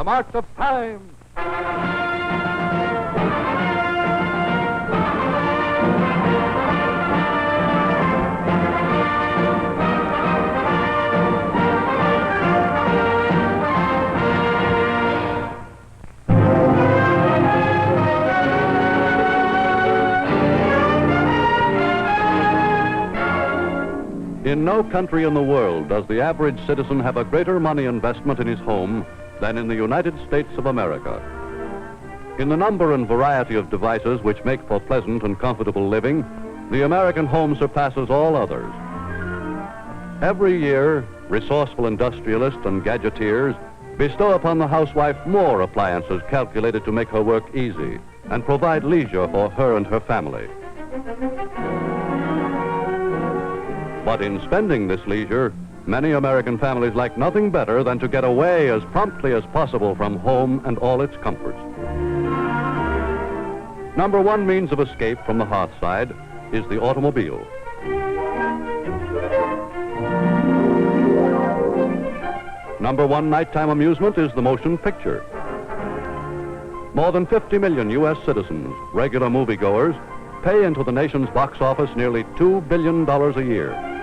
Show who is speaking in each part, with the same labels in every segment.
Speaker 1: march of time. In no country in the world does the average citizen have a greater money investment in his home than in the United States of America. In the number and variety of devices which make for pleasant and comfortable living, the American home surpasses all others. Every year, resourceful industrialists and gadgeteers bestow upon the housewife more appliances calculated to make her work easy and provide leisure for her and her family. But in spending this leisure, many American families like nothing better than to get away as promptly as possible from home and all its comforts. Number one means of escape from the hearthside is the automobile. Number one nighttime amusement is the motion picture. More than 50 million U.S. citizens, regular moviegoers, pay into the nation's box office nearly $2 billion a year.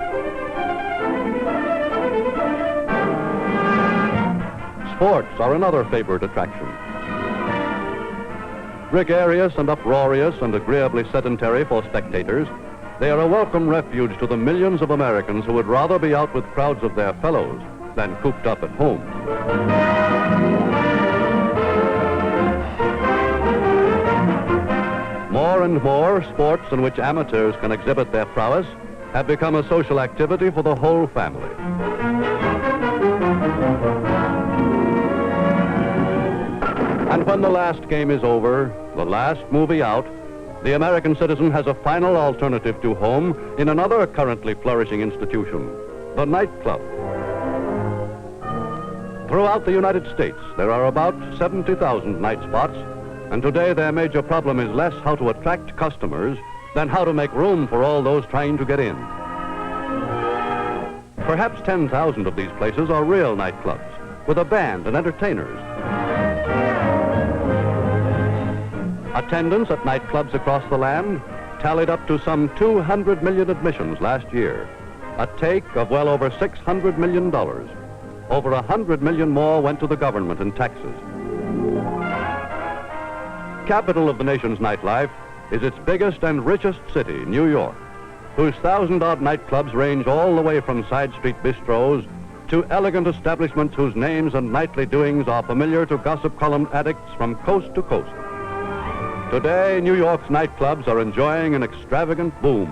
Speaker 1: Sports are another favorite attraction. Gregarious and uproarious and agreeably sedentary for spectators, they are a welcome refuge to the millions of Americans who would rather be out with crowds of their fellows than cooped up at home. More and more, sports in which amateurs can exhibit their prowess have become a social activity for the whole family. And when the last game is over, the last movie out, the American citizen has a final alternative to home in another currently flourishing institution, the nightclub. Throughout the United States, there are about 70,000 night spots, and today their major problem is less how to attract customers than how to make room for all those trying to get in. Perhaps 10,000 of these places are real nightclubs, with a band and entertainers. Attendance at nightclubs across the land tallied up to some 200 million admissions last year, a take of well over $600 million. Over 100 million more went to the government in taxes. Capital of the nation's nightlife is its biggest and richest city, New York, whose 1,000-odd nightclubs range all the way from side street bistros to elegant establishments whose names and nightly doings are familiar to gossip column addicts from coast to coast. Today, New York's nightclubs are enjoying an extravagant boom.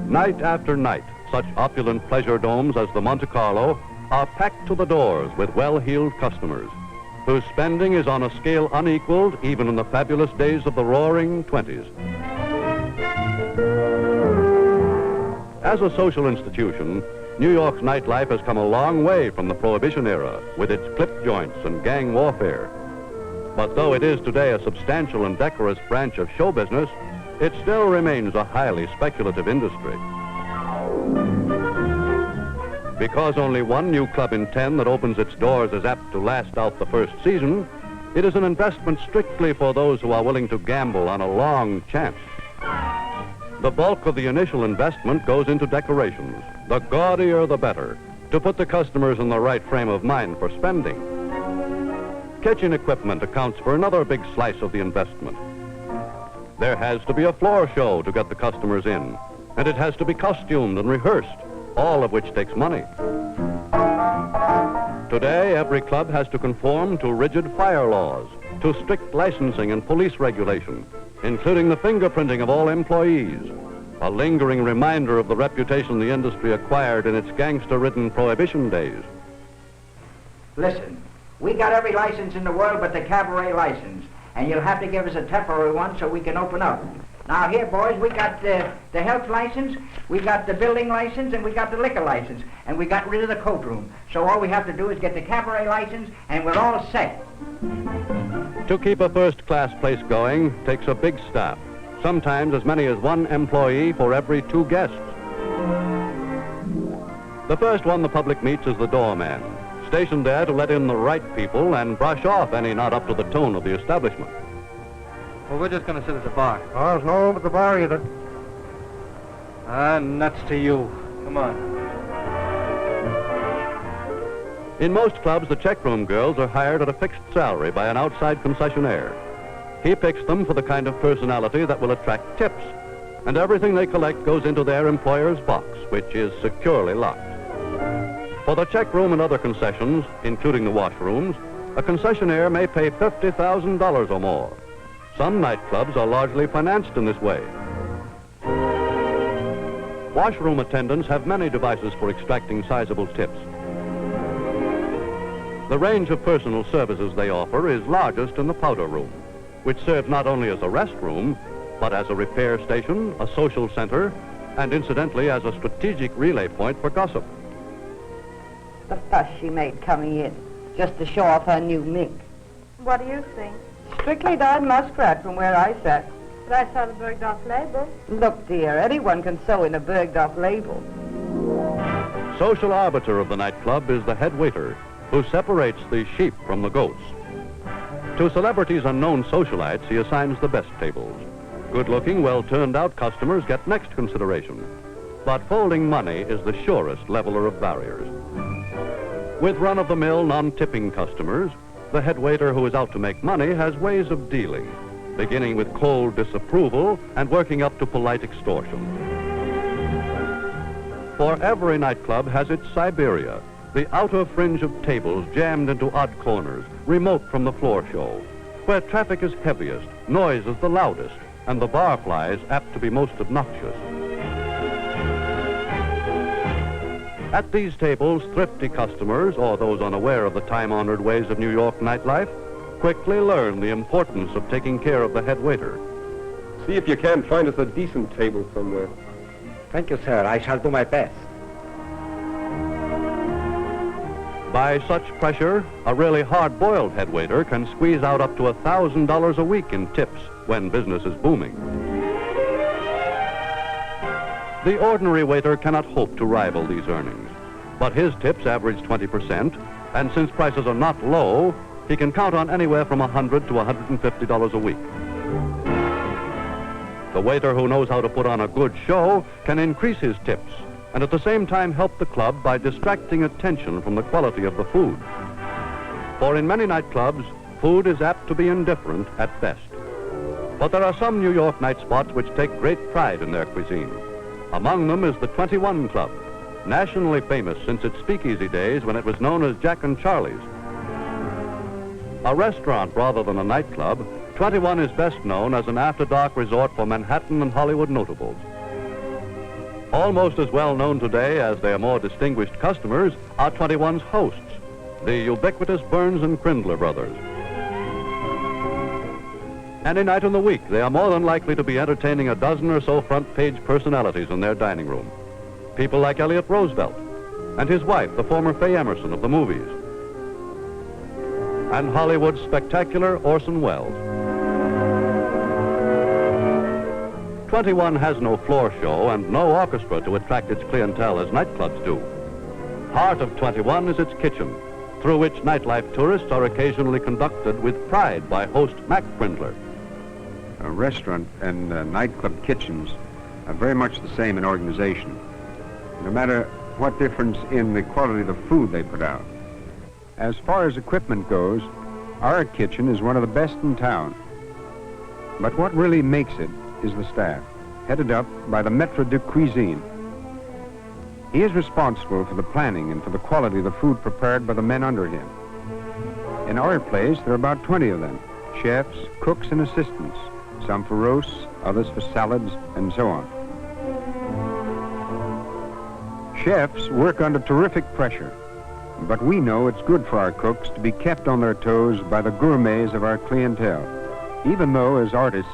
Speaker 1: Night after night, such opulent pleasure domes as the Monte Carlo are packed to the doors with well-heeled customers, whose spending is on a scale unequaled even in the fabulous days of the roaring 20s. As a social institution, New York's nightlife has come a long way from the Prohibition era with its clip joints and gang warfare. But though it is today a substantial and decorous branch of show business, it still remains a highly speculative industry. Because only one new club in 10 that opens its doors is apt to last out the first season, it is an investment strictly for those who are willing to gamble on a long chance. The bulk of the initial investment goes into decorations, the gaudier the better, to put the customers in the right frame of mind for spending. Kitchen equipment accounts for another big slice of the investment. There has to be a floor show to get the customers in, and it has to be costumed and rehearsed, all of which takes money. Today, every club has to conform to rigid fire laws, to strict licensing and police regulation, including the fingerprinting of all employees, a lingering reminder of the reputation the industry acquired in its gangster-ridden Prohibition days.
Speaker 2: Listen, we got every license in the world but the cabaret license, and you'll have to give us a temporary one so we can open up. Now here, boys, we got the health license, we got the building license, and we got the liquor license, and we got rid of the coat room. So all we have to do is get the cabaret license, and we're all set.
Speaker 1: To keep a first-class place going takes a big staff, sometimes as many as one employee for every 2 guests. The first one the public meets is the doorman, stationed there to let in the right people and brush off any not up to the tone of the establishment.
Speaker 3: Well, we're just going to sit at the bar.
Speaker 4: Oh, there's no room at the bar either.
Speaker 3: Ah, nuts to you. Come on.
Speaker 1: In most clubs, the checkroom girls are hired at a fixed salary by an outside concessionaire. He picks them for the kind of personality that will attract tips, and everything they collect goes into their employer's box, which is securely locked. For the check room and other concessions, including the washrooms, a concessionaire may pay $50,000 or more. Some nightclubs are largely financed in this way. Washroom attendants have many devices for extracting sizable tips. The range of personal services they offer is largest in the powder room, which serves not only as a restroom, but as a repair station, a social center, and incidentally as a strategic relay point for gossip.
Speaker 5: The fuss she made coming in, just to show off her new mink.
Speaker 6: What do you think?
Speaker 5: Strictly dyed muskrat from where I sat.
Speaker 6: But I saw the Bergdorf label.
Speaker 5: Look, dear, anyone can sew in a Bergdorf label.
Speaker 1: Social arbiter of the nightclub is the head waiter, who separates the sheep from the goats. To celebrities and known socialites, he assigns the best tables. Good-looking, well-turned-out customers get next consideration. But folding money is the surest leveler of barriers. With run-of-the-mill, non-tipping customers, the head waiter who is out to make money has ways of dealing, beginning with cold disapproval and working up to polite extortion. For every nightclub has its Siberia, the outer fringe of tables jammed into odd corners, remote from the floor show, where traffic is heaviest, noise is the loudest, and the barflies apt to be most obnoxious. At these tables, thrifty customers, or those unaware of the time-honored ways of New York nightlife, quickly learn the importance of taking care of the head waiter.
Speaker 4: See if you can find us a decent table somewhere.
Speaker 2: Thank you, sir. I shall do my best.
Speaker 1: By such pressure, a really hard-boiled head waiter can squeeze out up to $1,000 a week in tips when business is booming. The ordinary waiter cannot hope to rival these earnings, but his tips average 20%, and since prices are not low, he can count on anywhere from $100 to $150 a week. The waiter who knows how to put on a good show can increase his tips and at the same time help the club by distracting attention from the quality of the food. For in many nightclubs, food is apt to be indifferent at best. But there are some New York night spots which take great pride in their cuisine. Among them is the 21 Club, nationally famous since its speakeasy days when it was known as Jack and Charlie's. A restaurant rather than a nightclub, 21 is best known as an after-dark resort for Manhattan and Hollywood notables. Almost as well known today as their more distinguished customers are 21's hosts, the ubiquitous Burns and Crindler brothers. Any night in the week, they are more than likely to be entertaining a dozen or so front-page personalities in their dining room. People like Elliot Roosevelt and his wife, the former Faye Emerson of the movies, and Hollywood's spectacular Orson Welles. 21 has no floor show and no orchestra to attract its clientele as nightclubs do. Heart of 21 is its kitchen, through which nightlife tourists are occasionally conducted with pride by host Mac Crindler.
Speaker 7: A restaurant and nightclub kitchens are very much the same in organization, no matter what difference in the quality of the food they put out. As far as equipment goes, our kitchen is one of the best in town. But what really makes it is the staff, headed up by the maître de cuisine. He is responsible for the planning and for the quality of the food prepared by the men under him. In our place, there are about 20 of them, chefs, cooks, and assistants, some for roasts, others for salads, and so on. Chefs work under terrific pressure, but we know it's good for our cooks to be kept on their toes by the gourmets of our clientele, even though, as artists,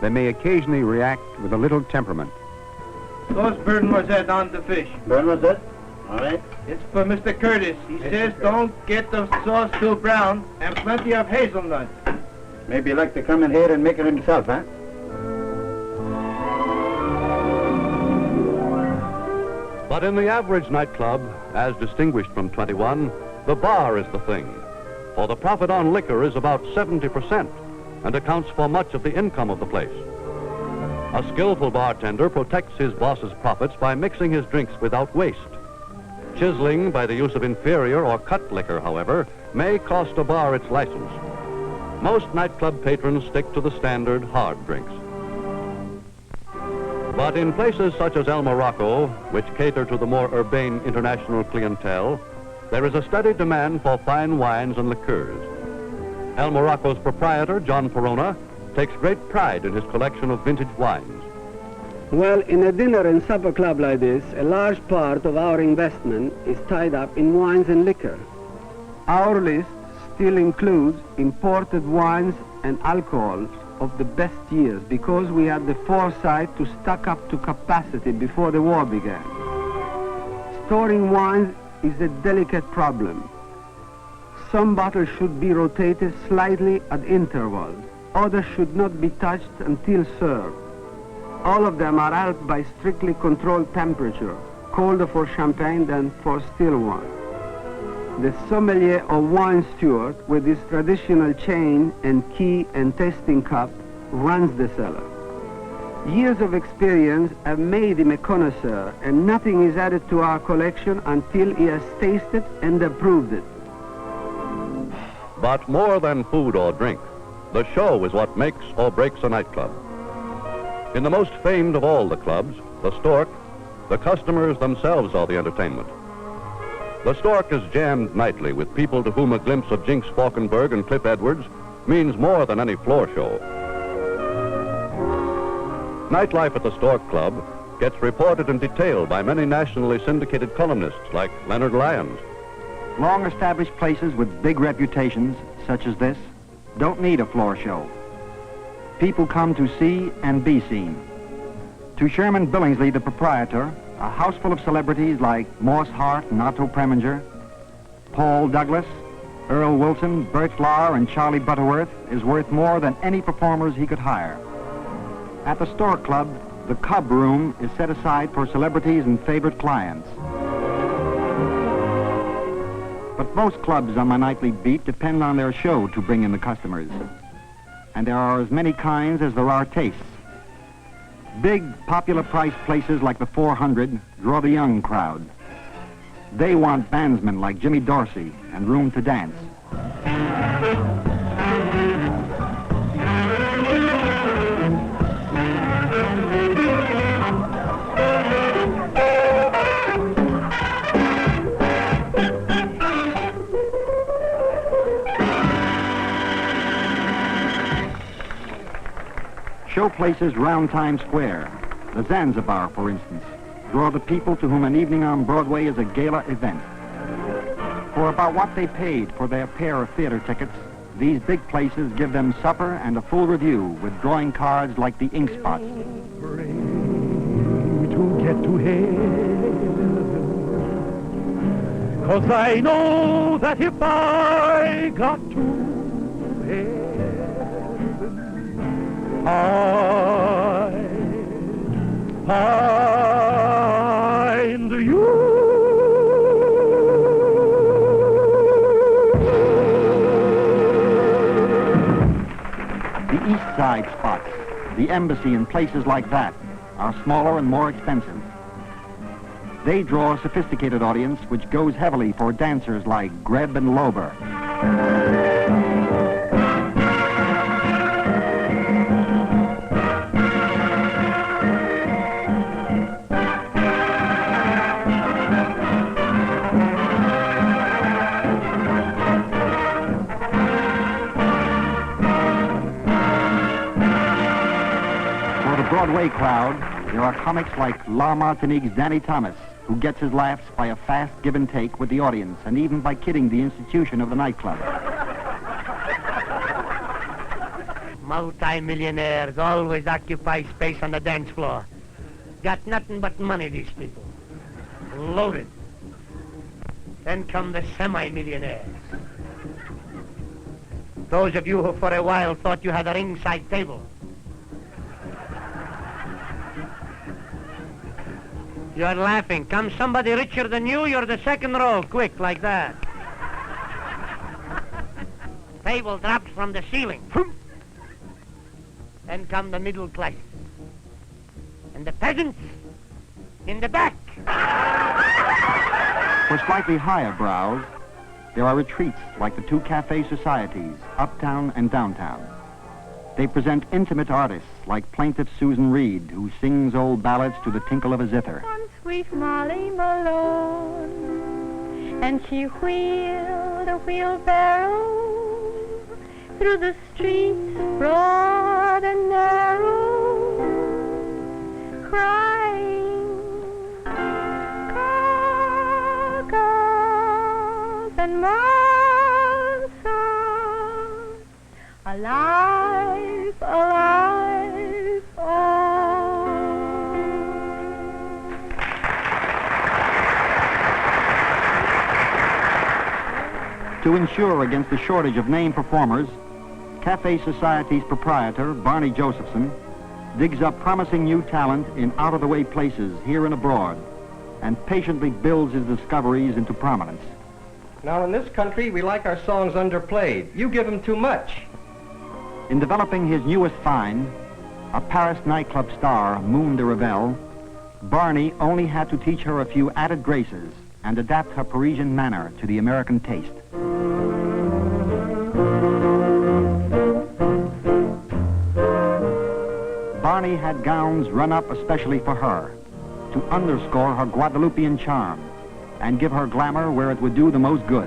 Speaker 7: they may occasionally react with a little temperament.
Speaker 3: Toast Bernadotte on the fish.
Speaker 2: Bernadotte? All right.
Speaker 3: It's for Mr. Curtis. He says don't get the sauce too brown and plenty of hazelnuts.
Speaker 2: Maybe you'd like to come in here and make it himself, huh?
Speaker 1: But in the average nightclub, as distinguished from 21, The bar is the thing, for the profit on liquor is about 70% and accounts for much of the income of the place. A skillful bartender protects his boss's profits by mixing his drinks without waste. Chiseling by the use of inferior or cut liquor, however, may cost a bar its license. Most nightclub patrons stick to the standard hard drinks. But in places such as El Morocco, which cater to the more urbane international clientele, there is a steady demand for fine wines and liqueurs. El Morocco's proprietor, John Perona, takes great pride in his collection of vintage wines.
Speaker 8: Well, in a dinner and supper club like this, a large part of our investment is tied up in wines and liquor. Our list still includes imported wines and alcohols of the best years because we had the foresight to stock up to capacity before the war began. Storing wines is a delicate problem. Some bottles should be rotated slightly at intervals. Others should not be touched until served. All of them are helped by strictly controlled temperature, colder for champagne than for still wine. The sommelier or wine steward, with his traditional chain and key and tasting cup, runs the cellar. Years of experience have made him a connoisseur, and nothing is added to our collection until he has tasted and approved it.
Speaker 1: But more than food or drink, the show is what makes or breaks a nightclub. In the most famed of all the clubs, the STORK, the customers themselves are the entertainment. The STORK is jammed nightly with people to whom a glimpse of Jinx Falkenberg and Cliff Edwards means more than any floor show. Nightlife at the STORK Club gets reported in detail by many nationally syndicated columnists like Leonard Lyons.
Speaker 2: Long-established places with big reputations, such as this, don't need a floor show. People come to see and be seen. To Sherman Billingsley, the proprietor, a house full of celebrities like Morse Hart and Otto Preminger, Paul Douglas, Earl Wilson, Bert Flower, and Charlie Butterworth is worth more than any performers he could hire. At the STORK Club, the Cub Room is set aside for celebrities and favorite clients. But most clubs on my nightly beat depend on their show to bring in the customers. And there are as many kinds as there are tastes. Big, popular price places like the 400 draw the young crowd. They want bandsmen like Jimmy Dorsey and room to dance. Show places round Times Square, the Zanzibar, for instance, draw the people to whom an evening on Broadway is a gala event. For about what they paid for their pair of theater tickets, these big places give them supper and a full review with drawing cards like the ink spots.
Speaker 9: Pray to get to heaven, 'cause I know that if I got to heaven, I'd find you.
Speaker 2: The East Side spots, the Embassy and places like that, are smaller and more expensive. They draw a sophisticated audience which goes heavily for dancers like Greb and Lober. Broadway crowd, there are comics like La Martinique's Danny Thomas, who gets his laughs by a fast give and take with the audience, and even by kidding the institution of the nightclub.
Speaker 10: Multi-millionaires always occupy space on the dance floor. Got nothing but money, these people. Loaded. Then come the semi-millionaires. Those of you who for a while thought you had a ringside table. You're laughing. Come somebody richer than you, you're the second row. Quick, like that. table drops from the ceiling. Then come the middle class. And the peasants in the back.
Speaker 11: For slightly higher brows, there are retreats like the two cafe societies, uptown and downtown. They present intimate artists like plaintive Susan Reed, who sings old ballads to the tinkle of a zither.
Speaker 6: Sweet Molly Malone, and she wheeled a wheelbarrow through the streets broad and narrow, crying, Gagas and Mansas, alive, alive, oh.
Speaker 11: To ensure against the shortage of name performers, Cafe Society's proprietor, Barney Josephson, digs up promising new talent in out-of-the-way places here and abroad and patiently builds his discoveries into prominence.
Speaker 12: Now, in this country, we like our songs underplayed. You give them too much.
Speaker 11: In developing his newest find, a Paris nightclub star, Moon de Revel, Barney only had to teach her a few added graces and adapt her Parisian manner to the American taste. Barney had gowns run up especially for her to underscore her Guadeloupean charm and give her glamour where it would do the most good.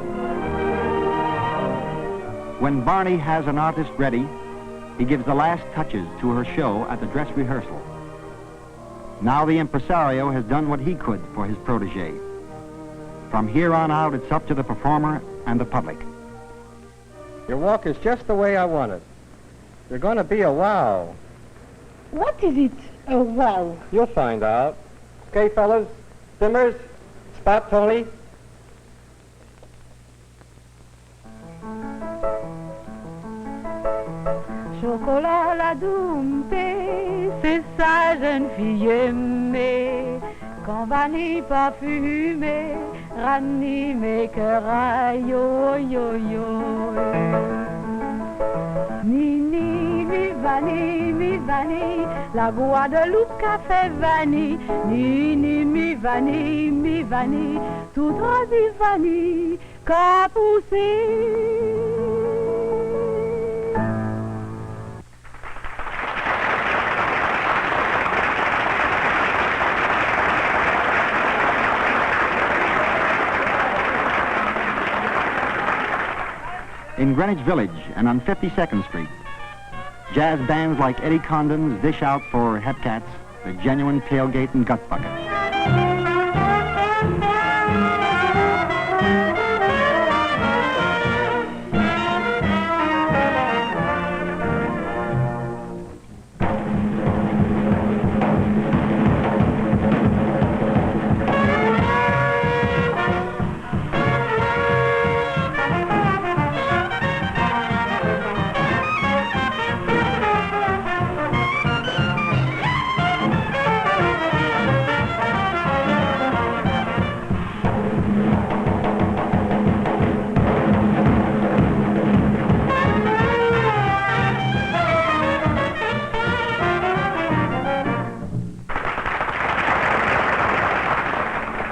Speaker 11: When Barney has an artist ready, he gives the last touches to her show at the dress rehearsal. Now the impresario has done what he could for his protege. From here on out, it's up to the performer and the public.
Speaker 12: Your walk is just the way I want it. You're going to be a wow.
Speaker 6: What is it? Oh, wow.
Speaker 12: You'll find out. Okay, fellas. Simmers, spot Tony.
Speaker 6: Chocolat la domptée, c'est sa jeune fille aimée. Quand vanille parfumée, ranime mes cœurs, yo, yo, yo. Nini, mi vanille, la Guadeloupe café vanille. Nini, mi vanille, tout droit du vanille, qu'a poussé.
Speaker 11: In Greenwich Village and on 52nd Street, jazz bands like Eddie Condon's dish out for Hepcats the genuine tailgate and gut bucket.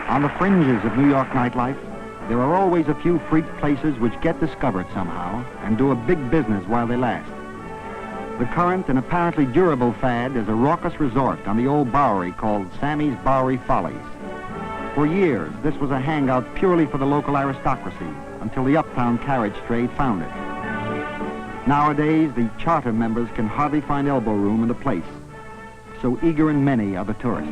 Speaker 11: On the fringes of New York nightlife, there are always a few freak places which get discovered somehow and do a big business while they last. The current and apparently durable fad is a raucous resort on the old Bowery called Sammy's Bowery Follies. For years, this was a hangout purely for the local aristocracy until the uptown carriage trade found it. Nowadays, the charter members can hardly find elbow room in the place. So eager and many are the tourists.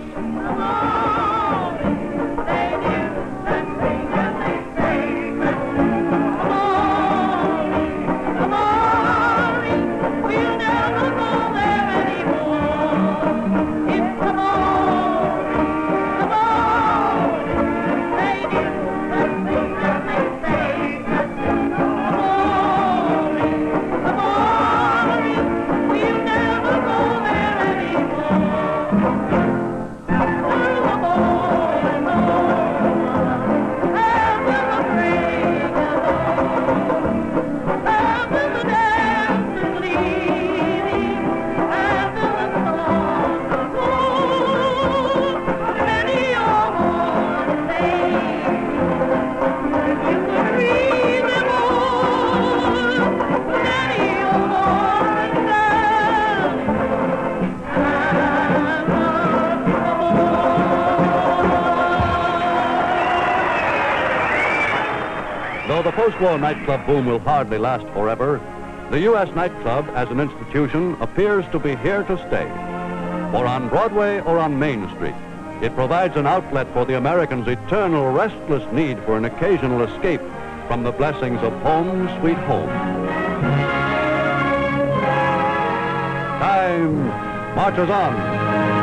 Speaker 1: the post-war nightclub boom will hardly last forever, the U.S. nightclub as an institution appears to be here to stay. For on Broadway or on Main Street, it provides an outlet for the American's eternal restless need for an occasional escape from the blessings of home, sweet home. Time marches on.